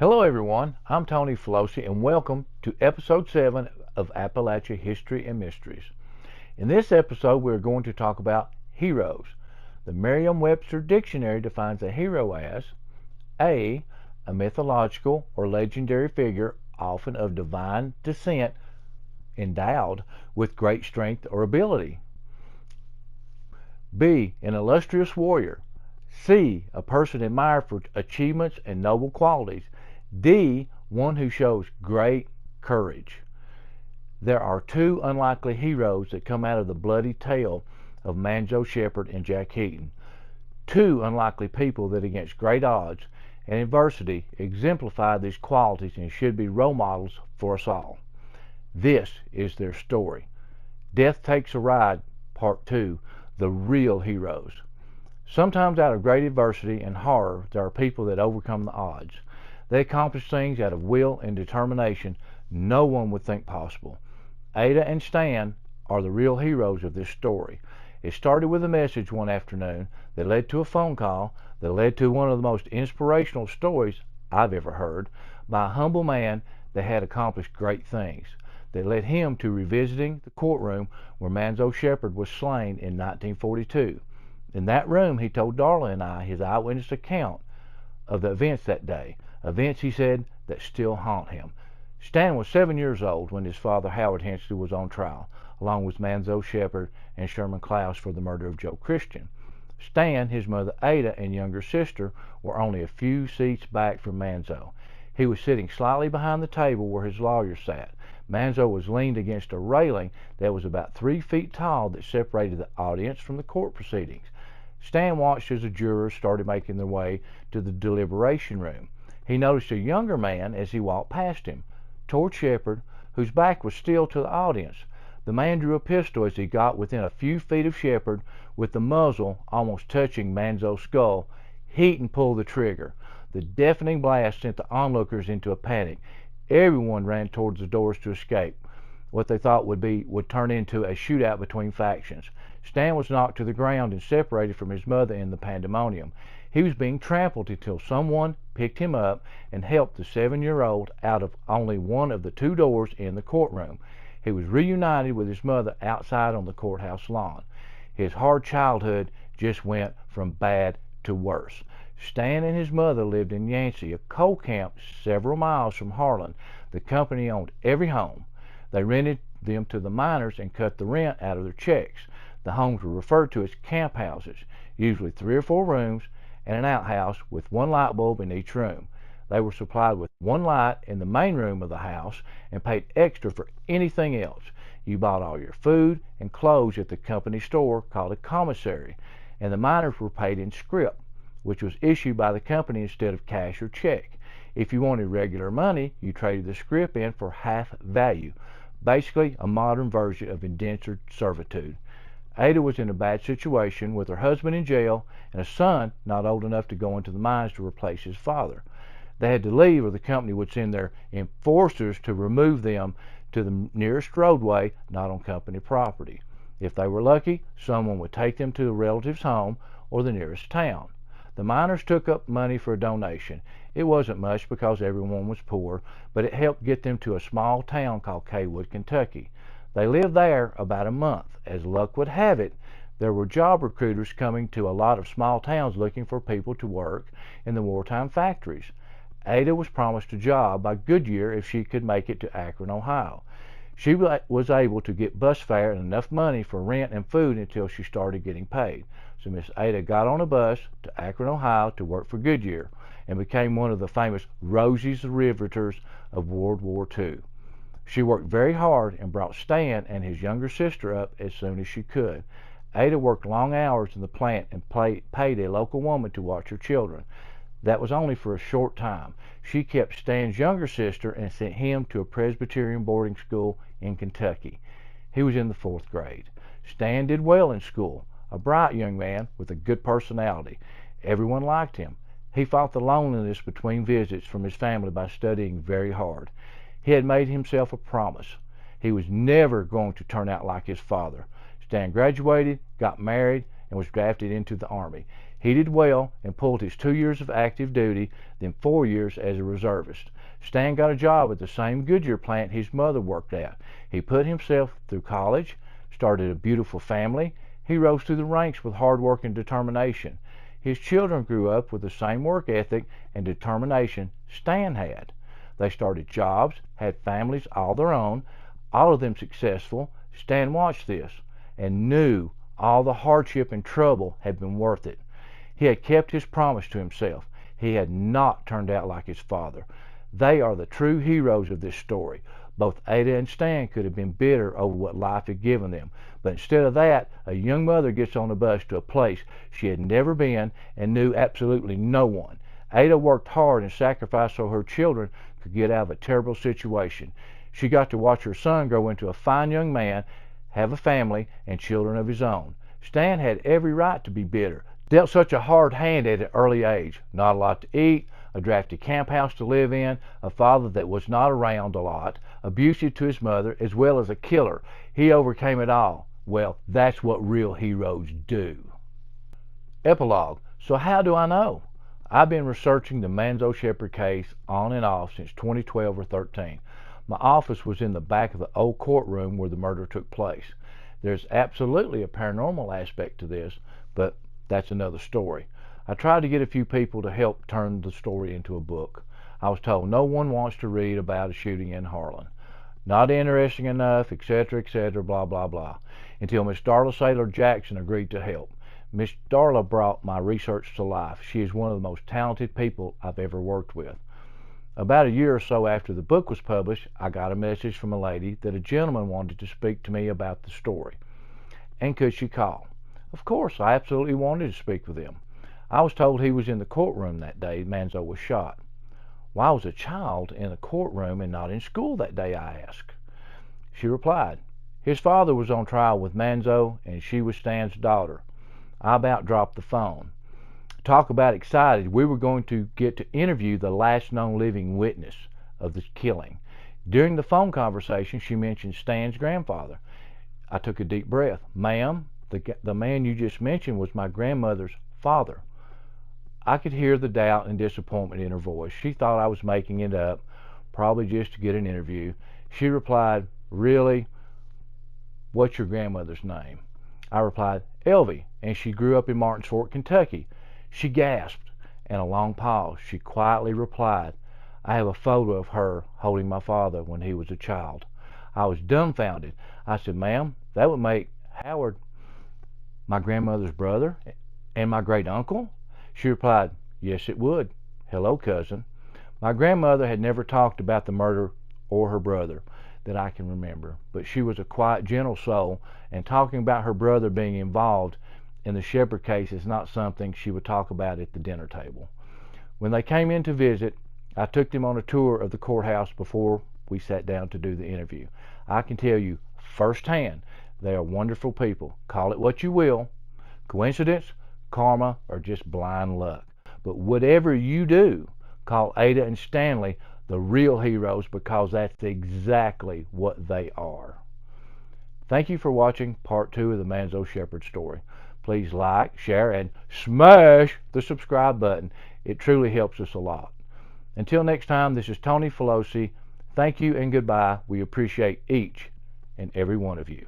Hello everyone, I'm Tony Filosi and welcome to episode 7 of Appalachia History and Mysteries. In this episode we're going to talk about heroes. The Merriam-Webster Dictionary defines a hero as a mythological or legendary figure, often of divine descent, endowed with great strength or ability. B, an illustrious warrior. C, a person admired for achievements and noble qualities. D, one who shows great courage. There are two unlikely heroes that come out of the bloody tale of Manzo Shepherd and Jack Heaton. Two unlikely people that against great odds and adversity exemplify these qualities and should be role models for us all. This is their story. Death Takes a Ride, Part 2, The Real Heroes. Sometimes out of great adversity and horror, there are people that overcome the odds. They accomplish things out of will and determination no one would think possible. Ada and Stan are the real heroes of this story. It started with a message one afternoon that led to a phone call that led to one of the most inspirational stories I've ever heard by a humble man that had accomplished great things that led him to revisiting the courtroom where Manzo Shepherd was slain in 1942. In that room, he told Darla and I his eyewitness account of the events that day. Events, he said, that still haunt him. Stan was 7 years old when his father, Howard Hensley, was on trial, along with Manzo Shepherd and Sherman Klaus for the murder of Joe Christian. Stan, his mother Ada, and younger sister were only a few seats back from Manzo. He was sitting slightly behind the table where his lawyer sat. Manzo was leaned against a railing that was about 3 feet tall that separated the audience from the court proceedings. Stan watched as the jurors started making their way to the deliberation room. He noticed a younger man as he walked past him, toward Shepherd, whose back was still to the audience. The man drew a pistol as he got within a few feet of Shepherd, with the muzzle almost touching Manzo's skull. Heaton pulled the trigger. The deafening blast sent the onlookers into a panic. Everyone ran towards the doors to escape. What they thought would turn into a shootout between factions. Stan was knocked to the ground and separated from his mother in the pandemonium. He was being trampled until someone picked him up and helped the 7-year-old out of only one of the 2 doors in the courtroom. He was reunited with his mother outside on the courthouse lawn. His hard childhood just went from bad to worse. Stan and his mother lived in Yancey, a coal camp several miles from Harlan. The company owned every home. They rented them to the miners and cut the rent out of their checks. The homes were referred to as camp houses, usually 3 or 4 rooms and an outhouse with 1 light bulb in each room. They were supplied with 1 light in the main room of the house and paid extra for anything else. You bought all your food and clothes at the company store called a commissary, and the miners were paid in scrip, which was issued by the company instead of cash or check. If you wanted regular money, you traded the scrip in for half value, basically a modern version of indentured servitude. Ada was in a bad situation with her husband in jail and a son not old enough to go into the mines to replace his father. They had to leave or the company would send their enforcers to remove them to the nearest roadway not on company property. If they were lucky, someone would take them to a relative's home or the nearest town. The miners took up money for a donation. It wasn't much because everyone was poor, but it helped get them to a small town called Kaywood, Kentucky. They lived there about a month. As luck would have it, there were job recruiters coming to a lot of small towns looking for people to work in the wartime factories. Ada was promised a job by Goodyear if she could make it to Akron, Ohio. She was able to get bus fare and enough money for rent and food until she started getting paid. So Miss Ada got on a bus to Akron, Ohio to work for Goodyear and became one of the famous Rosie's Riveters of World War II. She worked very hard and brought Stan and his younger sister up as soon as she could. Ada worked long hours in the plant and paid a local woman to watch her children. That was only for a short time. She kept Stan's younger sister and sent him to a Presbyterian boarding school in Kentucky. He was in the 4th grade. Stan did well in school, a bright young man with a good personality. Everyone liked him. He fought the loneliness between visits from his family by studying very hard. He had made himself a promise. He was never going to turn out like his father. Stan graduated, got married, and was drafted into the Army. He did well and pulled his 2 years of active duty, then 4 years as a reservist. Stan got a job at the same Goodyear plant his mother worked at. He put himself through college, started a beautiful family. He rose through the ranks with hard work and determination. His children grew up with the same work ethic and determination Stan had. They started jobs, had families all their own, all of them successful. Stan watched this and knew all the hardship and trouble had been worth it. He had kept his promise to himself. He had not turned out like his father. They are the true heroes of this story. Both Ada and Stan could have been bitter over what life had given them, but instead of that, a young mother gets on a bus to a place she had never been and knew absolutely no one. Ada worked hard and sacrificed so her children could get out of a terrible situation. She got to watch her son grow into a fine young man, have a family, and children of his own. Stan had every right to be bitter. Dealt such a hard hand at an early age. Not a lot to eat, a drafty camp house to live in, a father that was not around a lot, abusive to his mother, as well as a killer. He overcame it all. Well, that's what real heroes do. Epilogue. So how do I know? I've been researching the Manzo Shepherd case on and off since 2012 or 13. My office was in the back of the old courtroom where the murder took place. There's absolutely a paranormal aspect to this, but that's another story. I tried to get a few people to help turn the story into a book. I was told no one wants to read about a shooting in Harlan. Not interesting enough, etc., blah, blah, blah. Until Miss Darla Saylor Jackson agreed to help. Miss Darla brought my research to life. She is one of the most talented people I've ever worked with. About a year or so after the book was published, I got a message from a lady that a gentleman wanted to speak to me about the story. And could she call? Of course, I absolutely wanted to speak with him. I was told he was in the courtroom that day Manzo was shot. Why was a child in the courtroom and not in school that day, I asked. She replied, his father was on trial with Manzo and she was Stan's daughter. I about dropped the phone. Talk about excited, we were going to get to interview the last known living witness of the killing. During the phone conversation, she mentioned Stan's grandfather. I took a deep breath. Ma'am, the man you just mentioned was my grandmother's father. I could hear the doubt and disappointment in her voice. She thought I was making it up, probably just to get an interview. She replied, really? What's your grandmother's name? I replied, Elvie, and she grew up in Martins Fort, Kentucky. She gasped, and a long pause. She quietly replied, I have a photo of her holding my father when he was a child. I was dumbfounded. I said, ma'am, that would make Howard my grandmother's brother and my great uncle? She replied, yes, it would. Hello, cousin. My grandmother had never talked about the murder or her brother that I can remember, but she was a quiet, gentle soul, and talking about her brother being involved in the Shepherd case is not something she would talk about at the dinner table. When they came in to visit, I took them on a tour of the courthouse before we sat down to do the interview. I can tell you firsthand, they are wonderful people. Call it what you will, coincidence, karma, or just blind luck. But whatever you do, call Ada and Stanley the real heroes, because that's exactly what they are. Thank you for watching part 2 of the Manzo Shepherd story. Please like, share, and smash the subscribe button. It truly helps us a lot. Until next time, this is Tony Filosi. Thank you and goodbye. We appreciate each and every one of you.